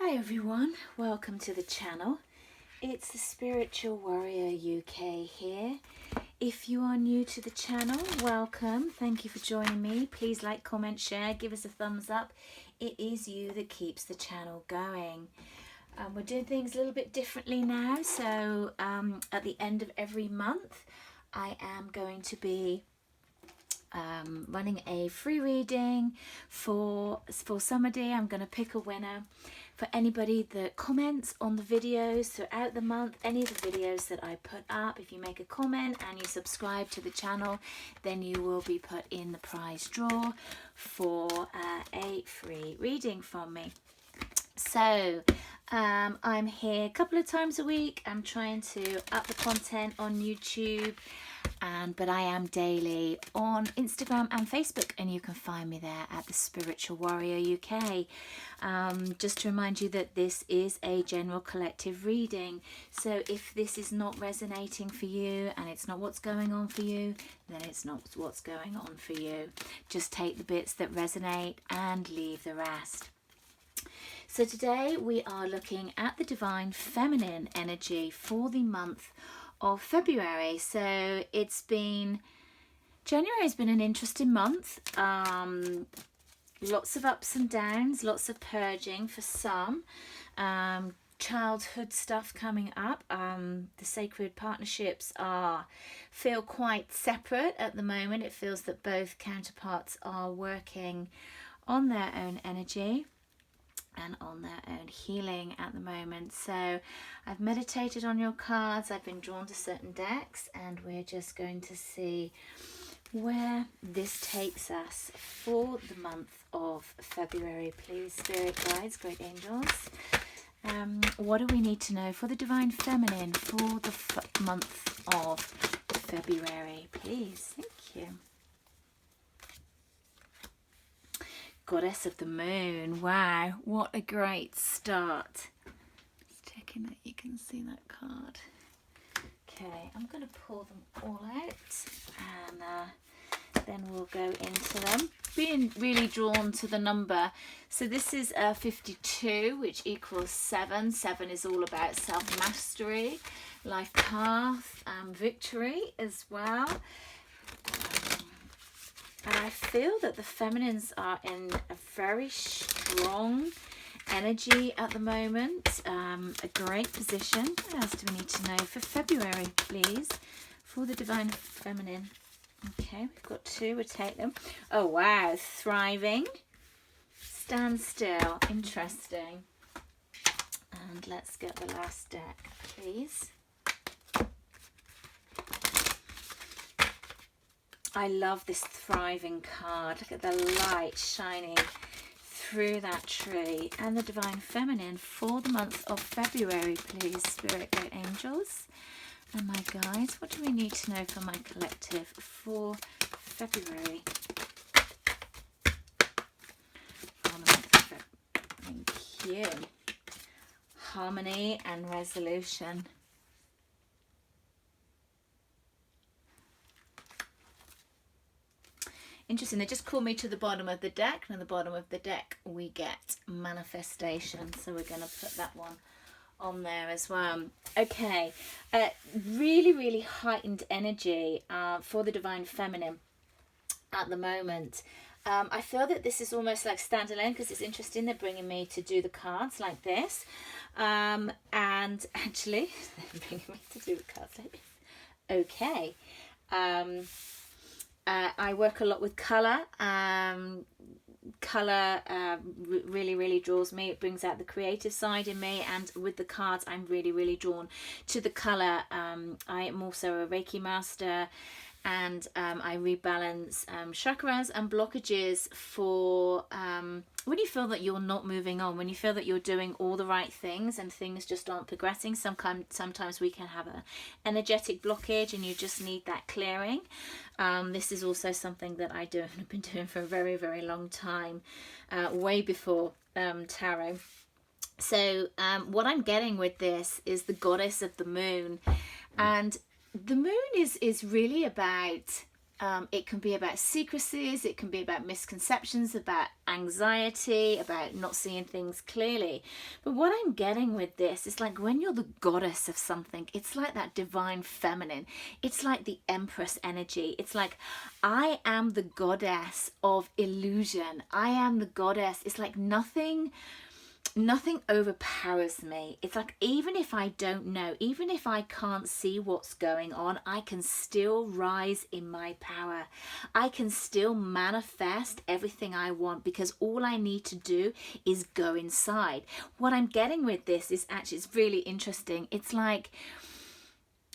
Hi everyone, welcome to the channel. It's the Spiritual Warrior UK here. If you are new to the channel, welcome. Thank you for joining me. Please like, comment, share, give us a thumbs up. It is you that keeps the channel going. We're doing things a little bit differently now. So at the end of every month, I am going to be running a free reading for somebody. I'm going to pick a winner for anybody that comments on the videos throughout the month. Any of the videos that I put up, if you make a comment and you subscribe to the channel, then you will be put in the prize draw for a free reading from me. So I'm here a couple of times a week. I'm trying to up the content on YouTube, but I am daily on Instagram and Facebook, and you can find me there at the Spiritual Warrior UK. Just to remind you that this is a general collective reading, so if this is not resonating for you and it's not what's going on for you, then it's not what's going on for you. Just take the bits that resonate and leave the rest. So today we are looking at the Divine Feminine energy for the month of February. So January has been an interesting month. Lots of ups and downs, lots of purging for some. Childhood stuff coming up. The sacred partnerships feel quite separate at the moment. It feels that both counterparts are working on their own energy and on their own healing at the moment. So I've meditated on your cards, I've been drawn to certain decks, and we're just going to see where this takes us for the month of February. Please, Spirit Guides, Great Angels, what do we need to know for the Divine Feminine for the month of February, please? Thank you. Goddess of the Moon. Wow, what a great start. Just checking that you can see that card. Okay, I'm going to pull them all out and then we'll go into them. Being really drawn to the number. So this is 52, which equals 7. 7 is all about self-mastery, life path, victory as well. And I feel that the feminines are in a very strong energy at the moment, a great position. What else do we need to know for February, please, for the Divine Feminine? Okay, we've got 2, we'll take them. Oh, wow, thriving, stand still, interesting. And let's get the last deck, please. I love this thriving card. Look at the light shining through that tree. And the Divine Feminine for the month of February, please, Spirit Great Angels and my guides. What do we need to know for my collective for February? Thank you. Harmony and resolution. Interesting, they just called me to the bottom of the deck, and at the bottom of the deck we get manifestation. So we're going to put that one on there as well. Okay, really, really heightened energy for the Divine Feminine at the moment. I feel that this is almost like standalone because it's interesting. They're bringing me to do the cards like this. And actually, they're bringing me to do the cards like this. Okay. I work a lot with colour. Colour really, really draws me. It brings out the creative side in me, and with the cards I'm really, really drawn to the colour. I am also a Reiki master, and I rebalance chakras and blockages for when you feel that you're not moving on, when you feel that you're doing all the right things and things just aren't progressing. Sometimes we can have an energetic blockage and you just need that clearing. This is also something that I do and have been doing for a very, very long time, way before tarot. So what I'm getting with this is the Goddess of the Moon, and the moon is really about It can be about secrecies, it can be about misconceptions, about anxiety, about not seeing things clearly. But what I'm getting with this is like when you're the goddess of something, it's like that divine feminine. It's like the empress energy. It's like, I am the goddess of illusion. I am the goddess. It's like nothing overpowers me. It's like, even if I don't know, even if I can't see what's going on, I can still rise in my power. I can still manifest everything I want, because all I need to do is go inside. What I'm getting with this is actually, it's really interesting. It's like,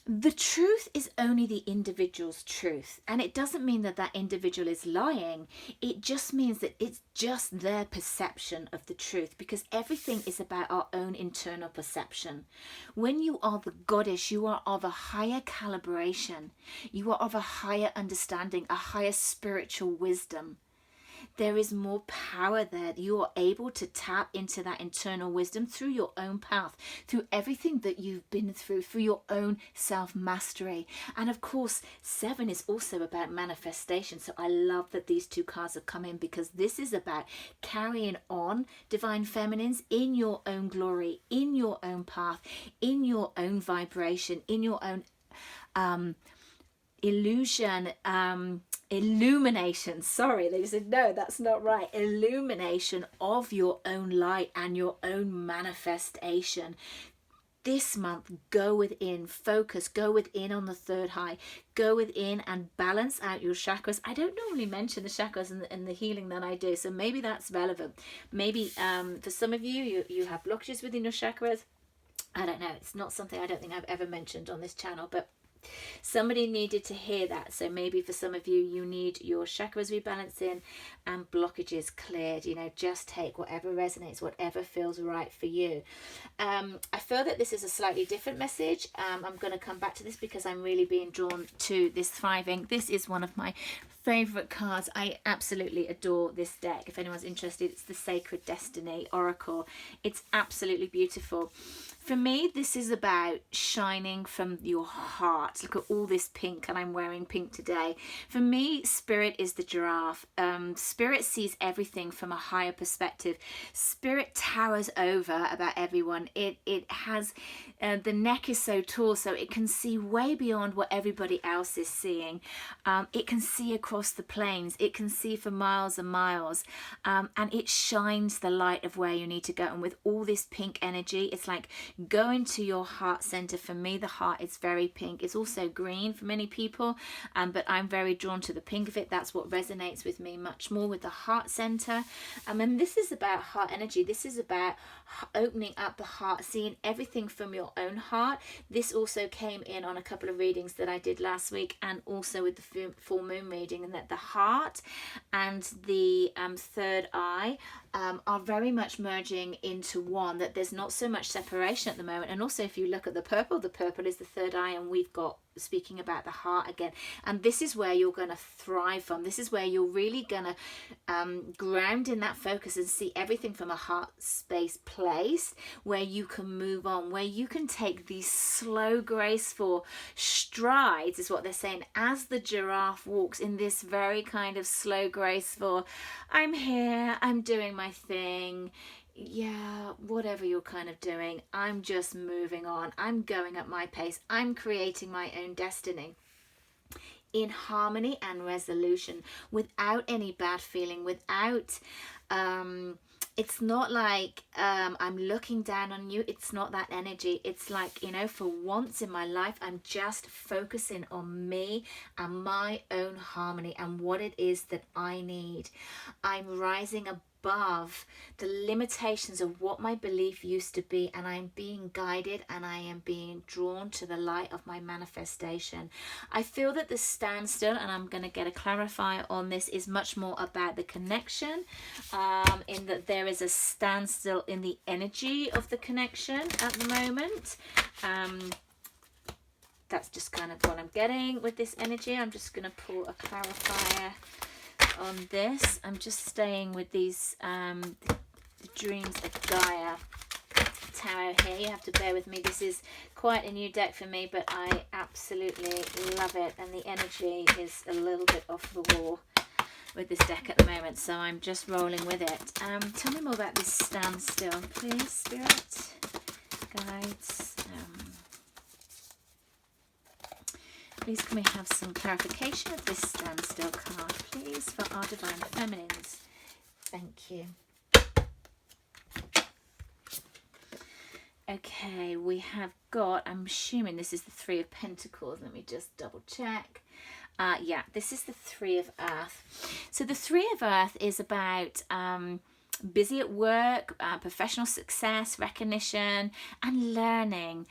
the truth is only the individual's truth, and it doesn't mean that that individual is lying. It just means that it's just their perception of the truth, because everything is about our own internal perception. When you are the goddess, you are of a higher calibration, you are of a higher understanding, a higher spiritual wisdom. There is more power there. You are able to tap into that internal wisdom through your own path, through everything that you've been through your own self-mastery. And of course, 7 is also about manifestation. So I love that these two cards have come in, because this is about carrying on divine feminines in your own glory, in your own path, in your own vibration, in your own illumination. Sorry, they said, no, that's not right. Illumination of your own light and your own manifestation. This month, go within, focus, go within on the third eye, go within and balance out your chakras. I don't normally mention the chakras in the healing that I do, so maybe that's relevant. Maybe for some of you have blockages within your chakras. I don't know. It's not something I don't think I've ever mentioned on this channel, but somebody needed to hear that. So maybe for some of you, you need your chakras rebalancing and blockages cleared. You know, just take whatever resonates, whatever feels right for you. I feel that this is a slightly different message. I'm going to come back to this because I'm really being drawn to this thriving. This is one of my favorite cards. I absolutely adore this deck. If anyone's interested, it's the Sacred Destiny Oracle. It's absolutely beautiful. For me, this is about shining from your heart. Look at all this pink, and I'm wearing pink today. For me, Spirit is the giraffe. Spirit sees everything from a higher perspective. Spirit towers over about everyone. It has, the neck is so tall, so it can see way beyond what everybody else is seeing. It can see across the plains. It can see for miles and miles. And it shines the light of where you need to go. And with all this pink energy, it's like, go into your heart center. For me, the heart is very pink. It's also green for many people, but I'm very drawn to the pink of it. That's what resonates with me much more, with the heart center. And this is about heart energy. This is about opening up the heart, seeing everything from your own heart. This also came in on a couple of readings that I did last week, and also with the full moon reading, and that the heart and the third eye are very much merging into one, that there's not so much separation at the moment. And also, if you look at the purple is the third eye, and we've got, speaking about the heart again, and this is where you're going to thrive from. This is where you're really going to ground in that focus and see everything from a heart space place, where you can move on, where you can take these slow, graceful strides, is what they're saying, as the giraffe walks in this very kind of slow, graceful, I'm here, I'm doing my thing. Yeah, whatever you're kind of doing, I'm just moving on. I'm going at my pace. I'm creating my own destiny in harmony and resolution, without any bad feeling, without it's not like I'm looking down on you. It's not that energy. It's like, you know, for once in my life, I'm just focusing on me and my own harmony and what it is that I need. I'm rising above the limitations of what my belief used to be, and I'm being guided, and I am being drawn to the light of my manifestation. I feel that the standstill, and I'm going to get a clarifier on this, is much more about the connection, in that there is a standstill in the energy of the connection at the moment. That's just kind of what I'm getting with this energy. I'm just going to pull a clarifier on this. I'm just staying with these the dreams of Gaia tarot here. You have to bear with me. This is quite a new deck for me, but I absolutely love it. And the energy is a little bit off the wall with this deck at the moment, so I'm just rolling with it. Tell me more about this standstill, please, Spirit, guides. Please can we have some clarification of this standstill card, please, for our Divine Feminines? Thank you. Okay, we have got, I'm assuming this is the Three of Pentacles. Let me just double check. Yeah, this is the Three of Earth. So the Three of Earth is about busy at work, professional success, recognition, and learning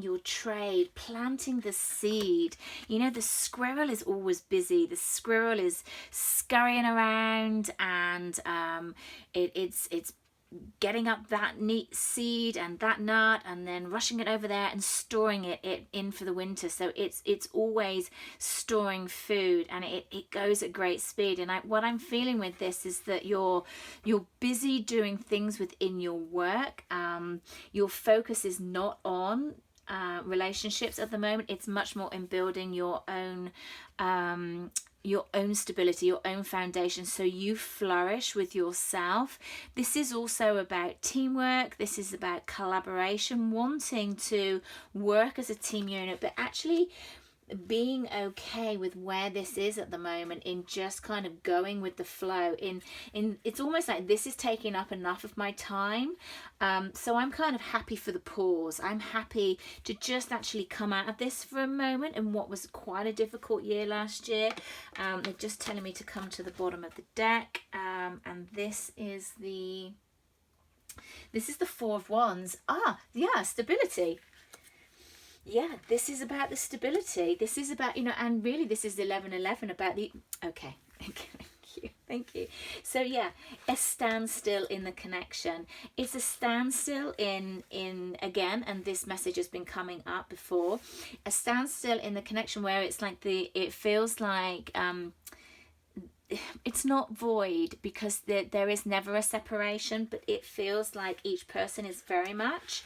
your trade, planting the seed. You know, the squirrel is always busy. The squirrel is scurrying around, and it's getting up that neat seed and that nut, and then rushing it over there and storing it in for the winter. So it's always storing food, and it goes at great speed. And what I'm feeling with this is that you're busy doing things within your work. Your focus is not on relationships at the moment. It's much more in building your own stability, your own foundation, so you flourish with yourself. This is also about teamwork. This is about collaboration, wanting to work as a team unit, but actually being okay with where this is at the moment, in just kind of going with the flow. In it's almost like this is taking up enough of my time, so I'm kind of happy for the pause. I'm happy to just actually come out of this for a moment, in what was quite a difficult year last year. They're just telling me to come to the bottom of the deck, and this is the Four of Wands. Yeah, stability. Yeah, this is about the stability. This is about, and really this is 1111 about the, okay, thank you. So yeah, a standstill in the connection. It's a standstill in again, and this message has been coming up before, a standstill in the connection where it's like it feels like, it's not void, because there is never a separation, but it feels like each person is very much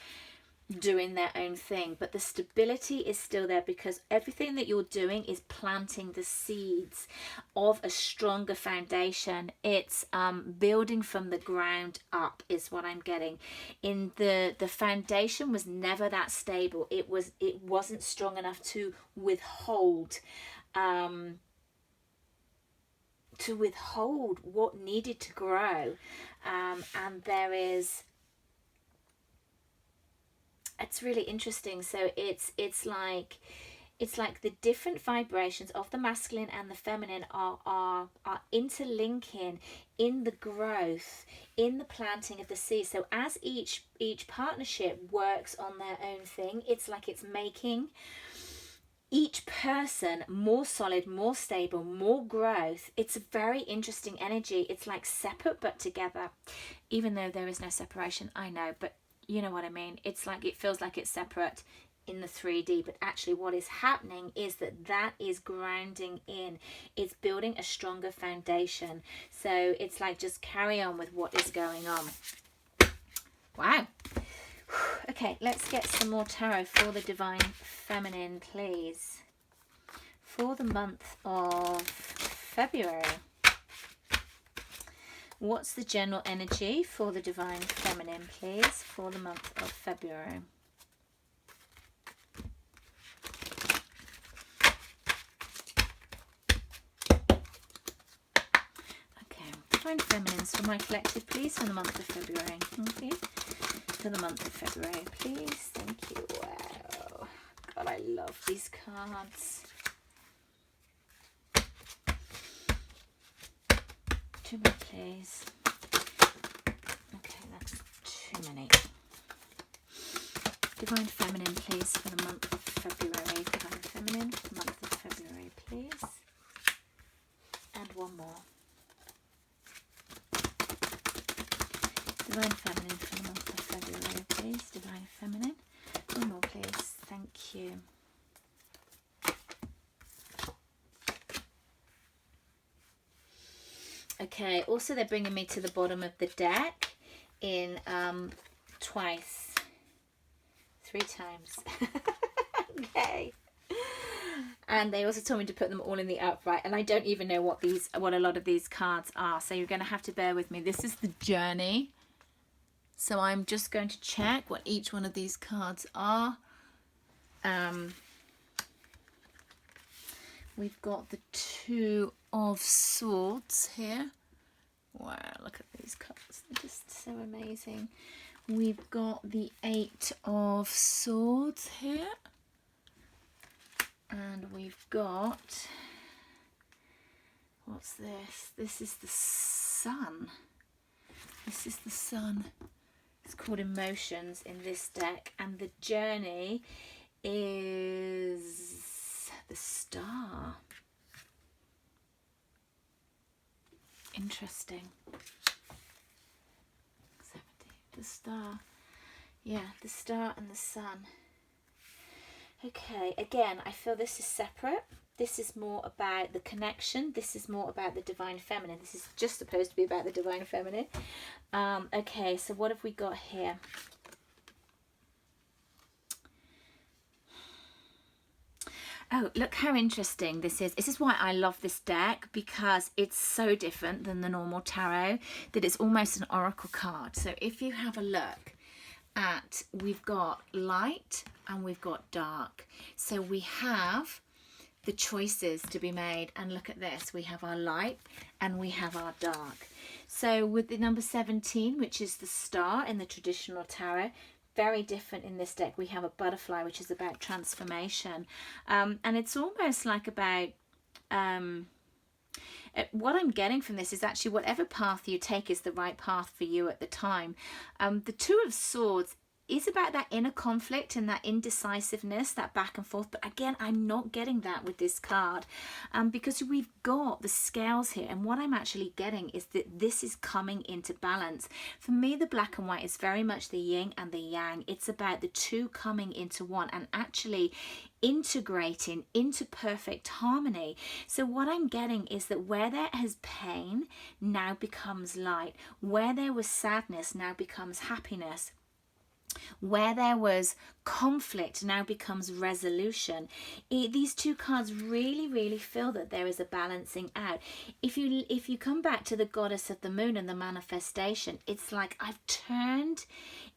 doing their own thing, but the stability is still there, because everything that you're doing is planting the seeds of a stronger foundation. It's building from the ground up, is what I'm getting. In the foundation was never that stable. It wasn't strong enough to withhold what needed to grow, and there is, it's really interesting. So it's like the different vibrations of the masculine and the feminine are interlinking in the growth, in the planting of the seed. So as each partnership works on their own thing, it's like it's making each person more solid, more stable, more growth. It's a very interesting energy. It's like separate but together, even though there is no separation, I know, but you know what I mean. It's like it feels like it's separate in the 3D, but actually what is happening is that is grounding in. It's building a stronger foundation. So it's like, just carry on with what is going on. Wow. Okay, let's get some more tarot for the Divine Feminine, please, for the month of February. What's the general energy for the Divine Feminine, please, for the month of February? Okay, Divine Feminines for my collective, please, for the month of February. Okay, for the month of February, please. Thank you. Wow. God, I love these cards. Too many, please. Okay, that's too many. Divine Feminine, please, for the month of February. Divine Feminine for the month of February, please. And one more. Divine Feminine for the month of February, please. Divine Feminine. One more, please. Thank you. Okay, also they're bringing me to the bottom of the deck. in twice, 3 times. Okay. And they also told me to put them all in the upright, and I don't even know what a lot of these cards are, so you're going to have to bear with me. This is the journey, so I'm just going to check what each one of these cards are. We've got the 2 of Swords here. Wow, look at these cards, they're just so amazing. We've got the 8 of Swords here. And we've got, what's this? This is the Sun. This is the Sun. It's called Emotions in this deck. And the journey is the Star. Interesting. 70. The Star. Yeah, the Star and the Sun. Okay, again, I feel this is separate. This is more about the connection. This is more about the divine feminine. This is just supposed to be about the divine feminine. Okay, so what have we got here? Oh, look how interesting this is. This is why I love this deck, because it's so different than the normal tarot, that it's almost an oracle card. So if you have a look at, we've got light and we've got dark. So we have the choices to be made, and look at this, we have our light and we have our dark. So with the number 17, which is the Star in the traditional tarot, very different in this deck. We have a butterfly, which is about transformation, and it's almost like about what I'm getting from this is actually whatever path you take is the right path for you at the time. The 2 of Swords is about that inner conflict and that indecisiveness, that back and forth. But again, I'm not getting that with this card, because we've got the scales here. And what I'm actually getting is that this is coming into balance. For me, the black and white is very much the yin and the yang. It's about the 2 coming into one and actually integrating into perfect harmony. So what I'm getting is that where there is pain now becomes light. Where there was sadness now becomes happiness. Where there was conflict now becomes resolution. These 2 cards really feel that there is a balancing out. If you come back to the goddess of the moon and the manifestation, it's like I've turned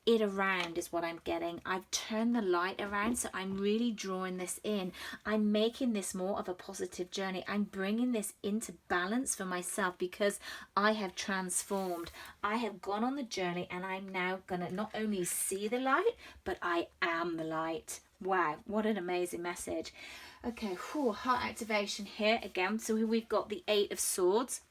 it around is what I'm getting. I've turned the light around, so I'm really drawing this in. I'm making this more of a positive journey. I'm bringing this into balance for myself because I have transformed. I have gone on the journey, and I'm now going to not only see the light, but I am the light. Wow, what an amazing message. Okay, heart activation here again. So we've got the 8 of Swords.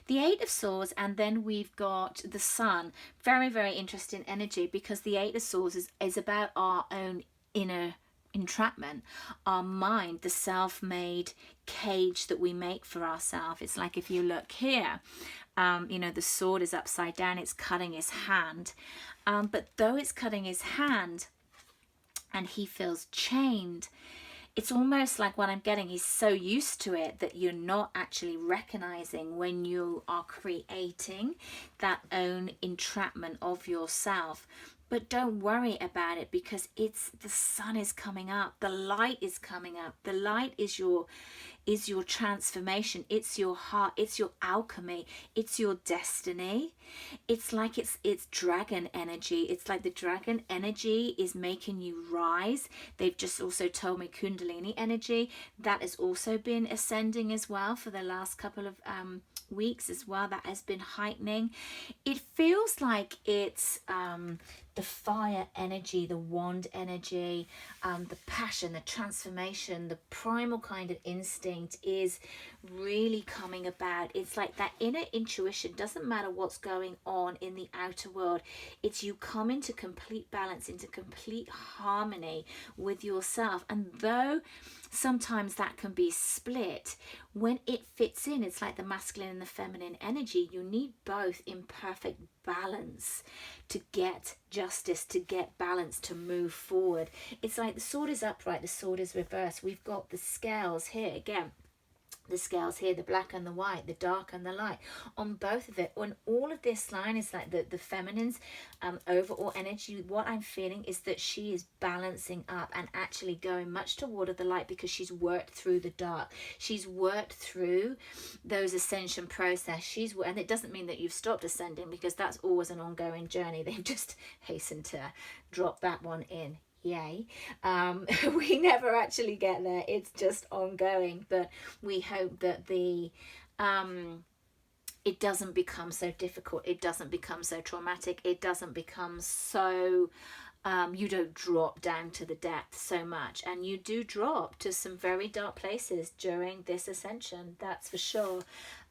The 8 of Swords, and then we've got the Sun. Very interesting energy, because the 8 of Swords is about our own inner entrapment, our mind, the self-made cage that we make for ourselves. It's like if you look here, you know, the sword is upside down, it's cutting his hand. But though it's cutting his hand and he feels chained, it's almost like what I'm getting, he's so used to it that you're not actually recognizing when you are creating that own entrapment of yourself. But don't worry about it, because it's the sun is coming up, the light is coming up. The light is your transformation, it's your heart, it's your alchemy, it's your destiny. It's like it's dragon energy. It's like the dragon energy is making you rise. They've just also told me Kundalini energy, that has also been ascending as well for the last couple of weeks as well. That has been heightening. It feels like it's the fire energy, the wand energy, the passion, the transformation, the primal kind of instinct is really coming about. It's like that inner intuition. Doesn't matter what's going on in the outer world, it's you come into complete balance, into complete harmony with yourself. And though sometimes that can be split, when it fits in, it's like the masculine and the feminine energy. You need both in perfect balance to get justice, to get balance, to move forward. It's like the sword is upright, the sword is reversed. We've got the scales here again. the scales here, the black and the white, the dark and the light, on both of it. On all of this line is like the feminine's overall energy. What I'm feeling is that she is balancing up and actually going much toward the light, because she's worked through the dark. She's worked through those ascension process. And it doesn't mean that you've stopped ascending, because that's always an ongoing journey. They've just hastened to drop that one in. Yay. We never actually get there. It's just ongoing, but we hope that the it doesn't become so difficult, it doesn't become so traumatic, it doesn't become so you don't drop down to the depth so much. And you do drop to some very dark places during this ascension, that's for sure.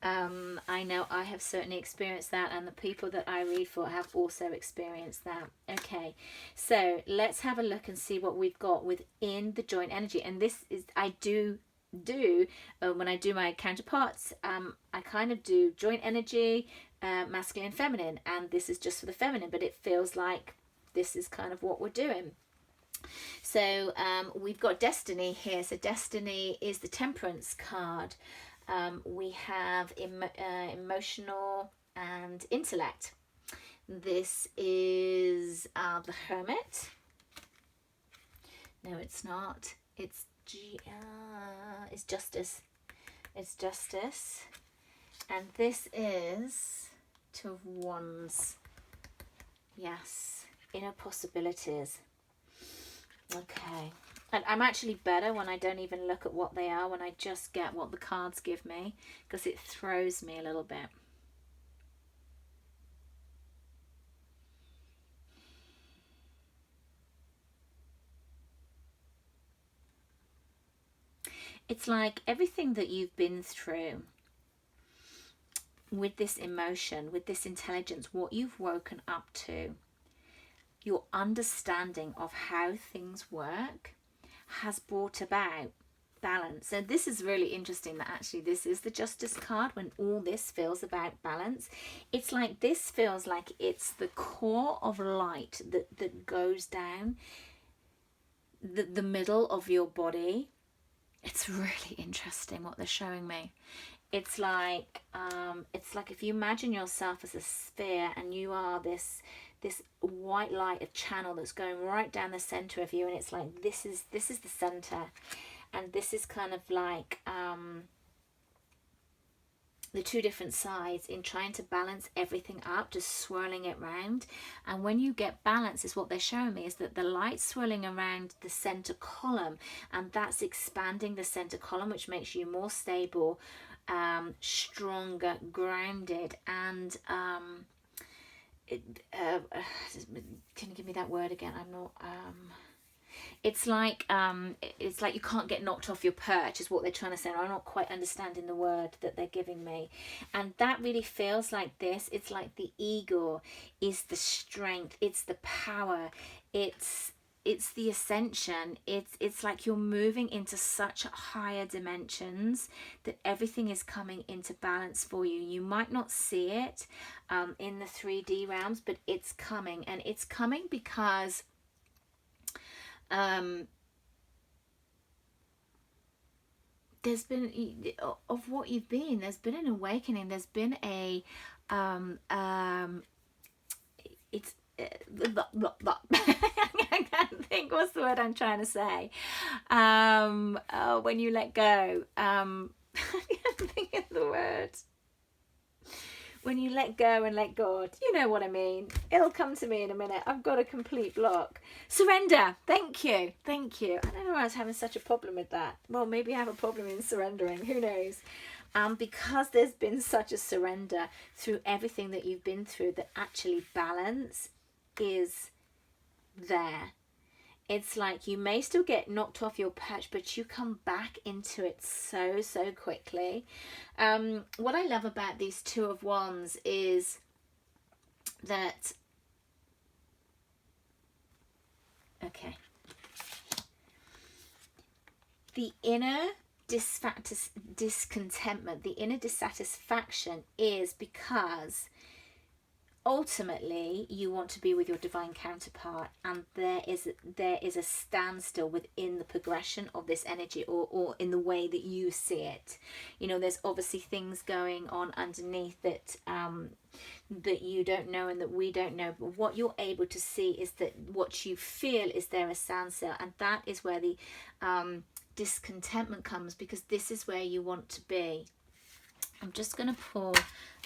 I know I have certainly experienced that, and the people that I read for have also experienced that. Okay, so let's have a look and see what we've got within the joint energy. And this is, I do when I do my counterparts, I kind of do joint energy, masculine, feminine, and this is just for the feminine, but it feels like this is kind of what we're doing. So we've got destiny here. So destiny is the temperance card. We have emotional and intellect. This is the hermit. No, it's not. It's justice. It's justice. And this is Two of Wands. Yes, inner possibilities. Okay. And I'm actually better when I don't even look at what they are, when I just get what the cards give me, because it throws me a little bit. It's like everything that you've been through with this emotion, with this intelligence, what you've woken up to, your understanding of how things work has brought about balance. So this is really interesting, that actually this is the Justice card when all this feels about balance. It's like this feels like it's the core of light that goes down the middle of your body. It's really interesting what they're showing me. It's like if you imagine yourself as a sphere, and you are this white light, a channel that's going right down the center of you, and it's like this is the center, and this is kind of like the two different sides in trying to balance everything up, just swirling it round. And when you get balance, is what they're showing me, is that the light swirling around the center column, and that's expanding the center column, which makes you more stable, stronger, grounded, and can you give me that word again? I'm not it's like you can't get knocked off your perch, is what they're trying to say. I'm not quite understanding the word that they're giving me, and that really feels like this. It's like the ego is the strength, it's the power, it's the ascension. It's like you're moving into such higher dimensions that everything is coming into balance for you. You might not see it in the 3D realms, but it's coming, and it's coming because there's been, of what you've been, there's been an awakening, there's been a it's I can't think what's the word I'm trying to say. When you let go, I can't think of the word. When you let go and let God, you know what I mean. It'll come to me in a minute. I've got a complete block. Surrender. Thank you. Thank you. I don't know why I was having such a problem with that. Well, maybe I have a problem in surrendering. Who knows? Because there's been such a surrender through everything that you've been through, that actually balance is there. It's like you may still get knocked off your perch, but you come back into it so quickly. What I love about these Two of Wands is that, okay, the inner discontentment, the inner dissatisfaction is because ultimately you want to be with your divine counterpart, and there is a standstill within the progression of this energy, or in the way that you see it. You know, there's obviously things going on underneath that that you don't know and that we don't know, but what you're able to see is that what you feel is there a standstill, and that is where the discontentment comes, because this is where you want to be. I'm just going to pull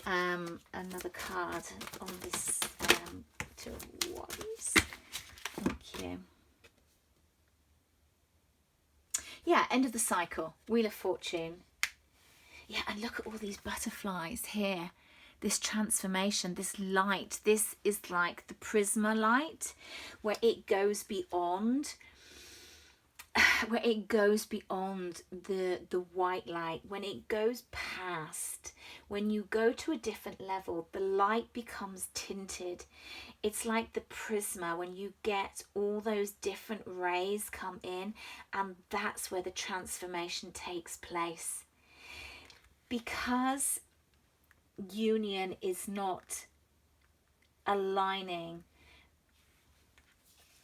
another card on this Two of Wands. Thank you. Yeah, end of the cycle. Wheel of Fortune. Yeah, and look at all these butterflies here. This transformation, this light. This is like the prisma light, where it goes beyond the white light. When it goes past, when you go to a different level, the light becomes tinted. It's like the prisma, when you get all those different rays come in, and that's where the transformation takes place. Because union is not aligning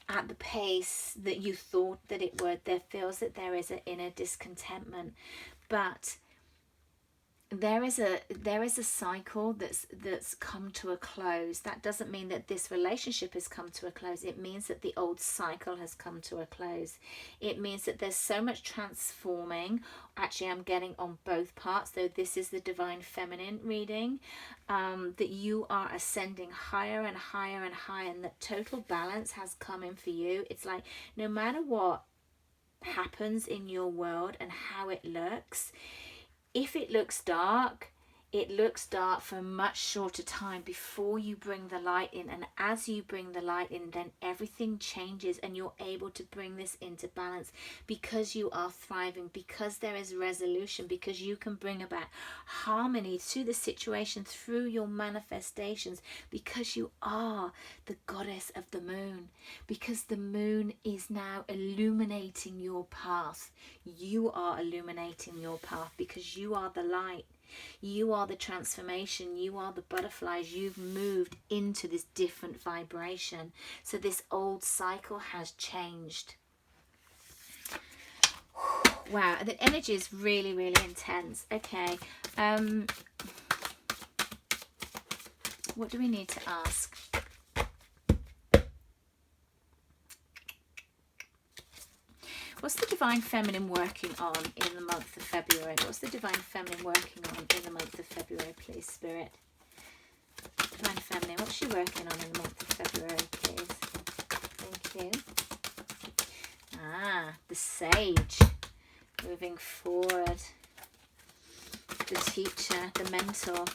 at the pace that you thought that it would, there feels that there is an inner discontentment. But there is a cycle that's come to a close. That doesn't mean that this relationship has come to a close. It means that the old cycle has come to a close. It means that there's so much transforming. Actually, I'm getting on both parts, though this is the divine feminine reading, that you are ascending higher and higher and higher, and that total balance has come in for you. It's like, no matter what happens in your world and how it looks, if it looks dark, it looks dark for a much shorter time before you bring the light in. And as you bring the light in, then everything changes, and you're able to bring this into balance, because you are thriving, because there is resolution, because you can bring about harmony to the situation through your manifestations, because you are the goddess of the moon, because the moon is now illuminating your path. You are illuminating your path because you are the light. You are the transformation. You are the butterflies. You've moved into this different vibration. So this old cycle has changed. Wow, the energy is really, really intense. Okay. What do we need to ask? What's the divine feminine working on in the month of February? What's the divine feminine working on in the month of February, please, Spirit? Divine feminine, what's she working on in the month of February, please? Thank you. Ah, the sage. Moving forward. The teacher, the mentor.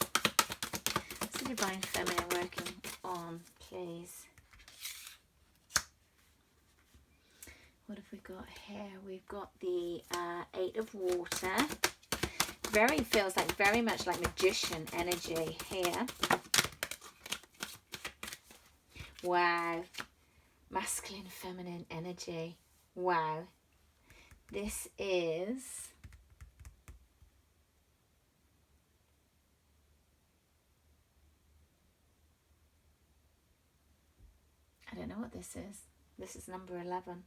What's the divine feminine working on, please? What have we got here? We've got the Eight of Water. Feels like very much like magician energy here. Wow. Masculine, feminine energy. Wow. This is... I don't know what this is. This is number 11,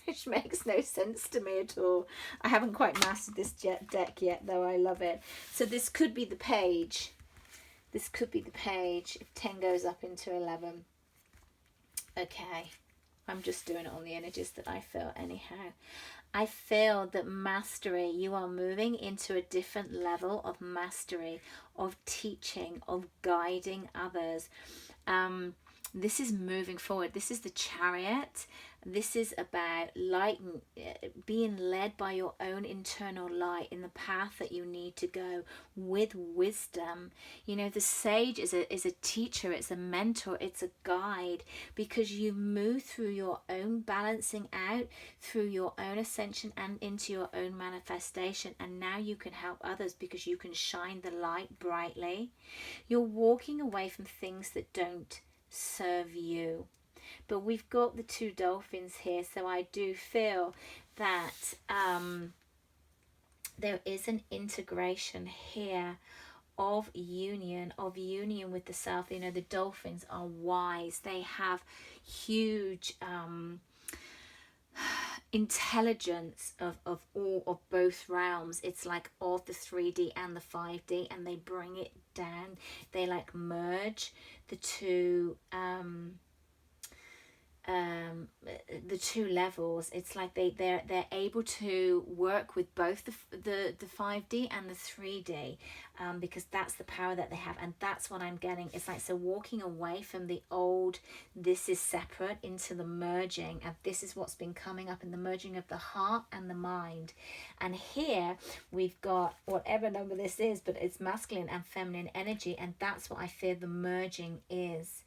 which makes no sense to me at all. I haven't quite mastered this deck yet, though. I love it. So this could be the page. This could be the page if 10 goes up into 11. Okay. I'm just doing it on the energies that I feel anyhow. I feel that mastery, you are moving into a different level of mastery, of teaching, of guiding others. This is moving forward. This is the Chariot. This is about light, being led by your own internal light in the path that you need to go with wisdom. You know, the sage is a teacher, it's a mentor, it's a guide, because you move through your own balancing out, through your own ascension and into your own manifestation. And now you can help others because you can shine the light brightly. You're walking away from things that don't serve you. But we've got the two dolphins here, so I do feel that there is an integration here of union with the self. You know, the dolphins are wise. They have huge intelligence of all of both realms. It's like of the 3D and the 5D, and they bring it down. They like merge the two levels. It's like they're able to work with both the 5D and the 3D, because that's the power that they have. And that's what I'm getting. It's like, so walking away from the old, this is separate, into the merging, and this is what's been coming up in the merging of the heart and the mind. And here we've got whatever number this is, but it's masculine and feminine energy, and that's what I fear the merging is.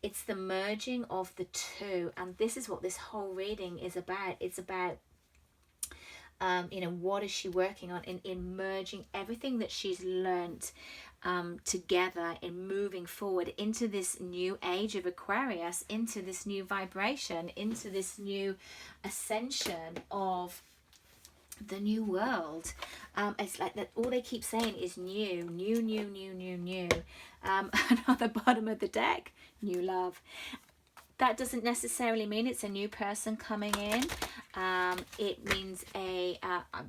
It's the merging of the two, and this is what this whole reading is about. It's about you know, what is she working on in merging everything that she's learnt together, in moving forward into this new age of Aquarius, into this new vibration, into this new ascension of the new world. It's like that, all they keep saying is new. And on the bottom of the deck, new love. That doesn't necessarily mean it's a new person coming in. It means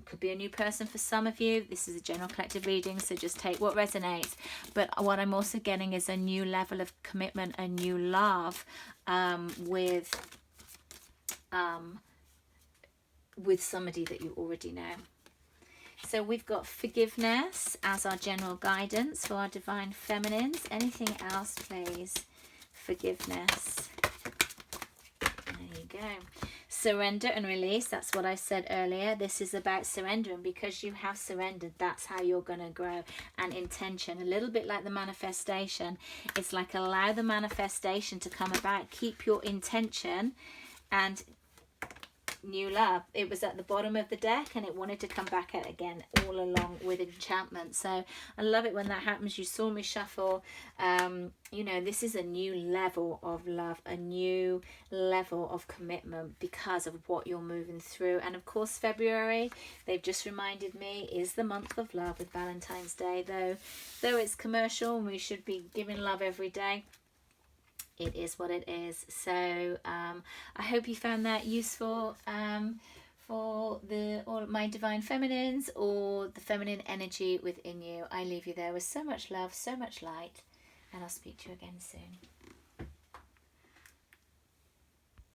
could be a new person for some of you. This is a general collective reading, so just take what resonates. But what I'm also getting is a new level of commitment, a new love, with somebody that you already know. So we've got forgiveness as our general guidance for our divine feminines. Anything else, please? Forgiveness. There you go. Surrender and release. That's what I said earlier. This is about surrendering. Because you have surrendered, that's how you're going to grow. And intention, a little bit like the manifestation. It's like, allow the manifestation to come about. Keep your intention. And new love, it was at the bottom of the deck, and it wanted to come back out again, all along with enchantment. So I love it when that happens. You saw me shuffle. You know, this is a new level of love, a new level of commitment, because of what you're moving through. And of course, February, they've just reminded me, is the month of love, with Valentine's Day. Though it's commercial and we should be giving love every day, it is what it is. So I hope you found that useful for all of my divine feminines, or the feminine energy within you. I leave you there with so much love, so much light, and I'll speak to you again soon.